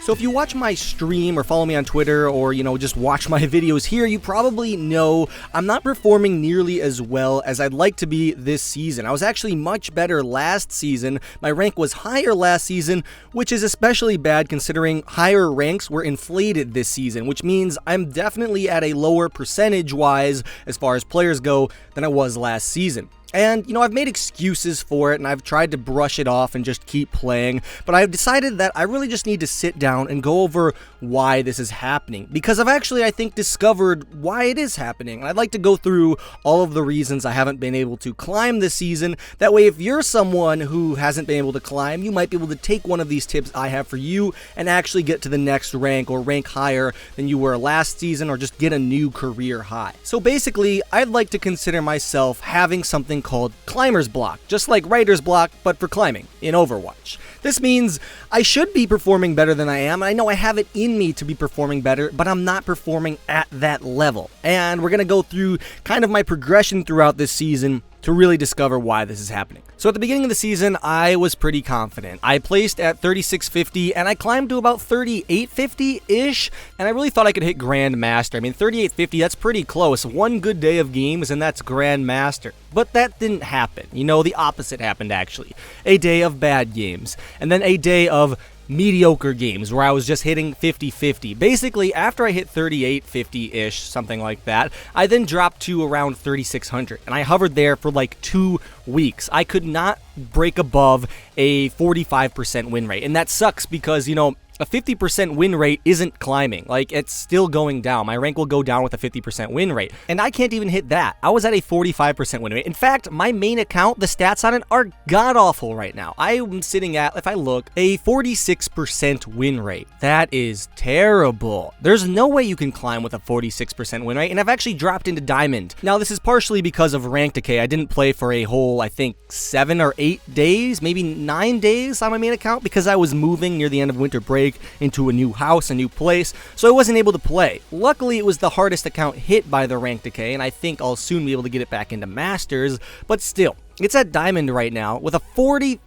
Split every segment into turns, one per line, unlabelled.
So if you watch my stream or follow me on Twitter or, just watch my videos here, you probably know I'm not performing nearly as well as I'd like to be this season. I was actually much better last season. My rank was higher last season, which is especially bad considering higher ranks were inflated this season, which means I'm definitely at a lower percentage-wise as far as players go than I was last season. And, I've made excuses for it, and I've tried to brush it off and just keep playing, but I've decided that I really just need to sit down and go over why this is happening, because I've actually, I think, discovered why it is happening, and I'd like to go through all of the reasons I haven't been able to climb this season. That way, if you're someone who hasn't been able to climb, you might be able to take one of these tips I have for you and actually get to the next rank or rank higher than you were last season, or just get a new career high. So basically, I'd like to consider myself having something called climber's block, just like writer's block, but for climbing in Overwatch. This means I should be performing better than I am. I know I have it in me to be performing better, but I'm not performing at that level. And we're going to go through kind of my progression throughout this season to really discover why this is happening. So at the beginning of the season, I was pretty confident. I placed at 3650 and I climbed to about 3850-ish, and I really thought I could hit Grandmaster. I mean, 3850, that's pretty close. One good day of games and that's Grandmaster. But that didn't happen. The opposite happened actually. A day of bad games, and then a day of mediocre games where I was just hitting 50-50. Basically, after I hit 3850-ish, something like that, I then dropped to around 3600, and I hovered there for like 2 weeks. I could not break above a 45% win rate, and that sucks because, a 50% win rate isn't climbing. Like, it's still going down. My rank will go down with a 50% win rate. And I can't even hit that. I was at a 45% win rate. In fact, my main account, the stats on it are god-awful right now. I am sitting at, if I look, a 46% win rate. That is terrible. There's no way you can climb with a 46% win rate, and I've actually dropped into Diamond. Now, this is partially because of rank decay. I didn't play for a whole, I think, 7 or 8 days, maybe 9 days on my main account because I was moving near the end of winter break into a new house, a new place, so I wasn't able to play. Luckily, it was the hardest account hit by the rank decay, and I think I'll soon be able to get it back into Masters, but still, it's at Diamond right now with a 46%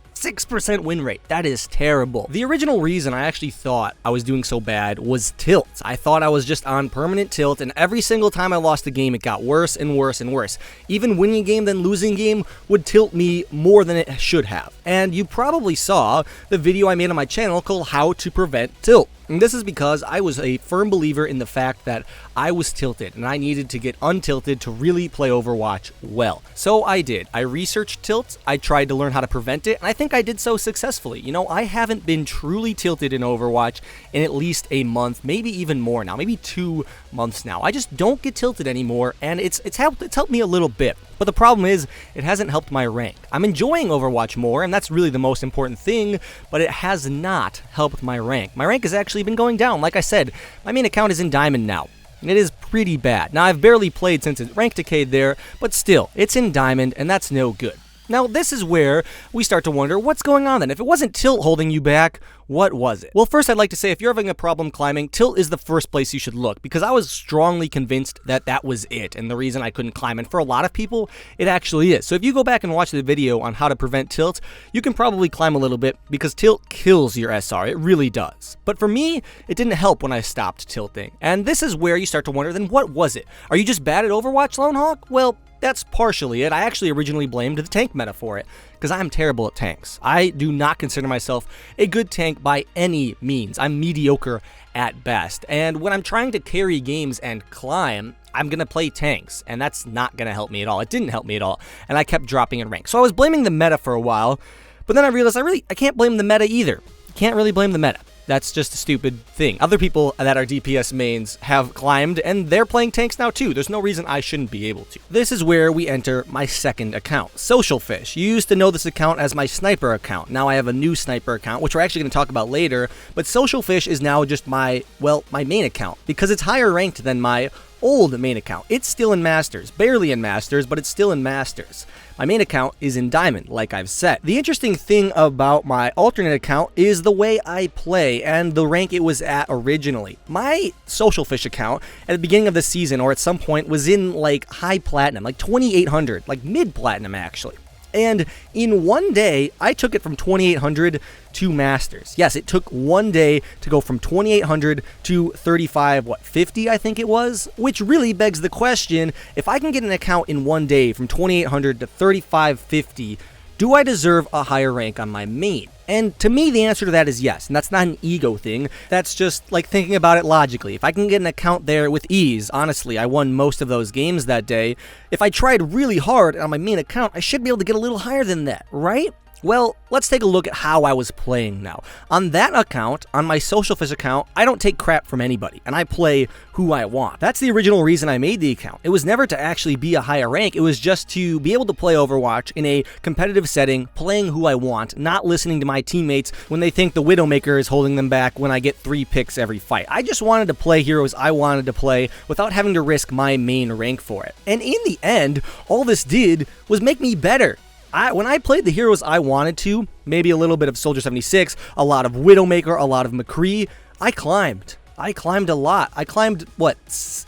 win rate. That is terrible. The original reason I actually thought I was doing so bad was tilt. I thought I was just on permanent tilt, and every single time I lost a game, it got worse and worse and worse. Even winning a game, then losing a game would tilt me more than it should have. And you probably saw the video I made on my channel called How to Prevent Tilt. And this is because I was a firm believer in the fact that I was tilted and I needed to get untilted to really play Overwatch well. So I did. I researched tilt, I tried to learn how to prevent it, and I think I did so successfully. I haven't been truly tilted in Overwatch in at least a month, maybe even more now, maybe 2 months now. I just don't get tilted anymore, and it's helped me a little bit. But the problem is, it hasn't helped my rank. I'm enjoying Overwatch more, and that's really the most important thing, but it has not helped my rank. My rank has actually been going down. Like I said, my main account is in Diamond now. It is pretty bad. Now, I've barely played since it rank decayed there, but still, it's in Diamond, and that's no good. Now, this is where we start to wonder, what's going on then? If it wasn't tilt holding you back, what was it? Well, first I'd like to say, if you're having a problem climbing, tilt is the first place you should look, because I was strongly convinced that that was it, and the reason I couldn't climb. And for a lot of people, it actually is. So if you go back and watch the video on how to prevent tilt, you can probably climb a little bit, because tilt kills your SR. It really does. But for me, it didn't help when I stopped tilting. And this is where you start to wonder, then what was it? Are you just bad at Overwatch, Lone Hawk? Well, that's partially it. I actually originally blamed the tank meta for it, because I'm terrible at tanks. I do not consider myself a good tank by any means. I'm mediocre at best. And when I'm trying to carry games and climb, I'm going to play tanks, and that's not going to help me at all. It didn't help me at all, and I kept dropping in rank. So I was blaming the meta for a while, but then I realized I can't blame the meta either. Can't really blame the meta. That's just a stupid thing. Other people that are DPS mains have climbed, and they're playing tanks now too. There's no reason I shouldn't be able to. This is where we enter my second account, Social Fish. You used to know this account as my sniper account. Now I have a new sniper account, which we're actually going to talk about later, but Social Fish is now just my main account, because it's higher ranked than my old main account. It's still in Masters, barely in Masters, but it's still in Masters. My main account is in Diamond, like I've said. The interesting thing about my alternate account is the way I play and the rank it was at originally. My Social Fish account at the beginning of the season, or at some point, was in like high platinum, like 2800, like mid platinum actually. And in one day, I took it from 2800 to Masters. Yes, it took one day to go from 2800 to 3550, I think it was, which really begs the question, if I can get an account in one day from 2800 to 3550, do I deserve a higher rank on my main? And to me, the answer to that is yes, and that's not an ego thing. That's just like thinking about it logically. If I can get an account there with ease, honestly, I won most of those games that day. If I tried really hard on my main account, I should be able to get a little higher than that, right? Well, let's take a look at how I was playing now. On that account, on my Social Fish account, I don't take crap from anybody, and I play who I want. That's the original reason I made the account. It was never to actually be a higher rank, it was just to be able to play Overwatch in a competitive setting, playing who I want, not listening to my teammates when they think the Widowmaker is holding them back when I get 3 picks every fight. I just wanted to play heroes I wanted to play without having to risk my main rank for it. And in the end, all this did was make me better. When I played the heroes I wanted to, maybe a little bit of Soldier 76, a lot of Widowmaker, a lot of McCree, I climbed. I climbed a lot. I climbed, what,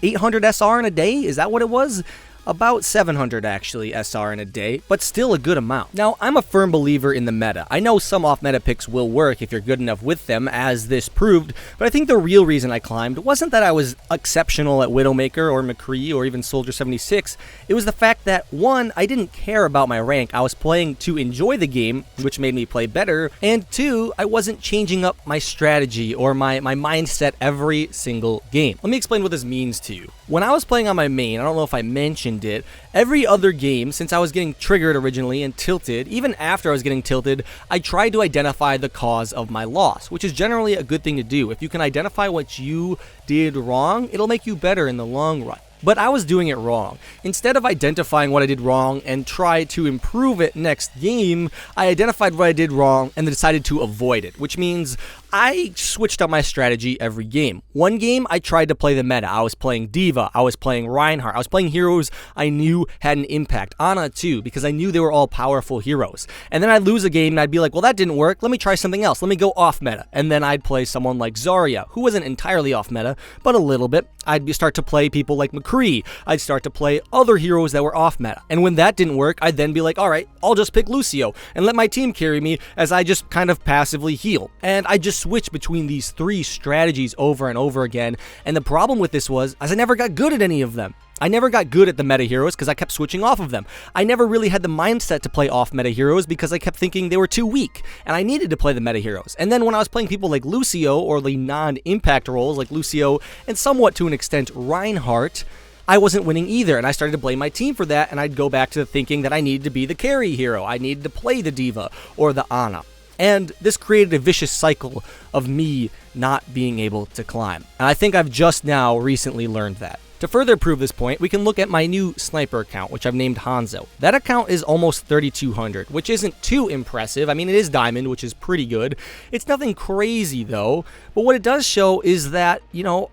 800 SR in a day? Is that what it was? About 700 actually SR in a day, but still a good amount. Now, I'm a firm believer in the meta. I know some off-meta picks will work if you're good enough with them, as this proved, but I think the real reason I climbed wasn't that I was exceptional at Widowmaker or McCree or even Soldier 76. It was the fact that, one, I didn't care about my rank. I was playing to enjoy the game, which made me play better, and two, I wasn't changing up my strategy or my mindset every single game. Let me explain what this means to you. When I was playing on my main, I don't know if I mentioned it, every other game, since I was getting triggered originally and tilted, even after I was getting tilted, I tried to identify the cause of my loss, which is generally a good thing to do. If you can identify what you did wrong, it'll make you better in the long run. But I was doing it wrong. Instead of identifying what I did wrong and try to improve it next game, I identified what I did wrong and then decided to avoid it, which means I switched up my strategy every game. One game, I tried to play the meta. I was playing D.Va, I was playing Reinhardt, I was playing heroes I knew had an impact. Ana too, because I knew they were all powerful heroes. And then I'd lose a game and I'd be like, well, that didn't work, let me try something else, let me go off meta. And then I'd play someone like Zarya, who wasn't entirely off meta, but a little bit. I'd start to play people like McCree, I'd start to play other heroes that were off meta. And when that didn't work, I'd then be like, alright, I'll just pick Lucio and let my team carry me as I just kind of passively heal. And I just switch between these 3 strategies over and over again, and the problem with this was, as I never got good at any of them. I never got good at the meta heroes because I kept switching off of them. I never really had the mindset to play off meta heroes because I kept thinking they were too weak, and I needed to play the meta heroes. And then when I was playing people like Lucio, or the non-impact roles like Lucio, and somewhat to an extent Reinhardt, I wasn't winning either, and I started to blame my team for that, and I'd go back to thinking that I needed to be the carry hero. I needed to play the D.Va or the Ana. And this created a vicious cycle of me not being able to climb. And I think I've just now recently learned that. To further prove this point, we can look at my new sniper account, which I've named Hanzo. That account is almost 3,200, which isn't too impressive. I mean, it is diamond, which is pretty good. It's nothing crazy, though. But what it does show is that,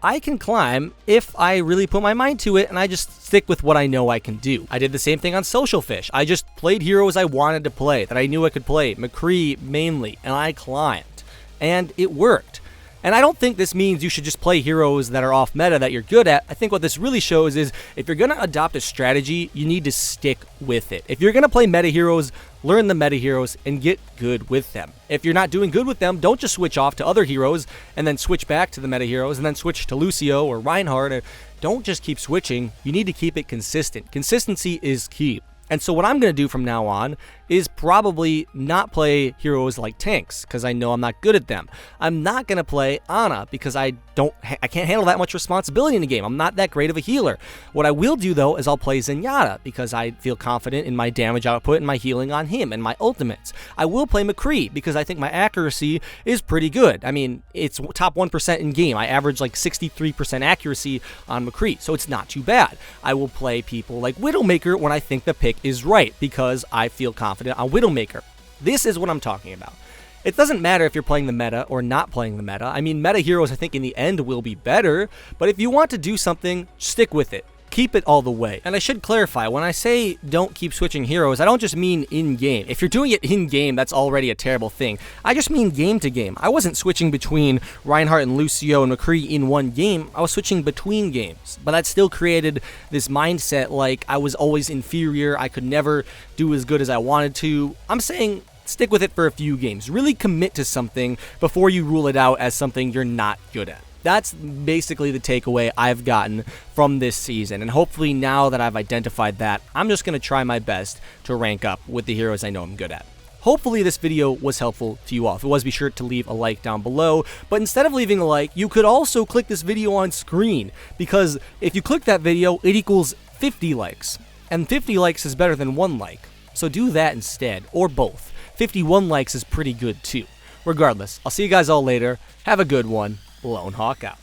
I can climb if I really put my mind to it, and I just stick with what I know I can do. I did the same thing on Social Fish. I just played heroes I wanted to play, that I knew I could play, McCree mainly, and I climbed. And it worked. And I don't think this means you should just play heroes that are off meta that you're good at. I think what this really shows is if you're going to adopt a strategy, you need to stick with it. If you're going to play meta heroes, learn the meta heroes and get good with them. If you're not doing good with them, don't just switch off to other heroes and then switch back to the meta heroes and then switch to Lucio or Reinhardt. Don't just keep switching. You need to keep it consistent. Consistency is key. And so what I'm going to do from now on is probably not play heroes like tanks, because I know I'm not good at them. I'm not going to play Ana, because I can't handle that much responsibility in the game. I'm not that great of a healer. What I will do, though, is I'll play Zenyatta, because I feel confident in my damage output and my healing on him and my ultimates. I will play McCree, because I think my accuracy is pretty good. I mean, it's top 1% in game. I average like 63% accuracy on McCree, so it's not too bad. I will play people like Widowmaker when I think the pick is right, because I feel confident on Widowmaker. This is what I'm talking about. It doesn't matter if you're playing the meta or not playing the meta. I mean, meta heroes, I think, in the end will be better, but if you want to do something, stick with it. keep it all the way. And I should clarify, when I say don't keep switching heroes, I don't just mean in-game. If you're doing it in-game, that's already a terrible thing. I just mean game to game. I wasn't switching between Reinhardt and Lucio and McCree in one game. I was switching between games. But that still created this mindset like I was always inferior, I could never do as good as I wanted to. I'm saying stick with it for a few games. Really commit to something before you rule it out as something you're not good at. That's basically the takeaway I've gotten from this season, and hopefully now that I've identified that, I'm just going to try my best to rank up with the heroes I know I'm good at. Hopefully this video was helpful to you all. If it was, be sure to leave a like down below, but instead of leaving a like, you could also click this video on screen, because if you click that video, it equals 50 likes, and 50 likes is better than 1 like, so do that instead, or both. 51 likes is pretty good too. Regardless, I'll see you guys all later. Have a good one. Lone Hawk out.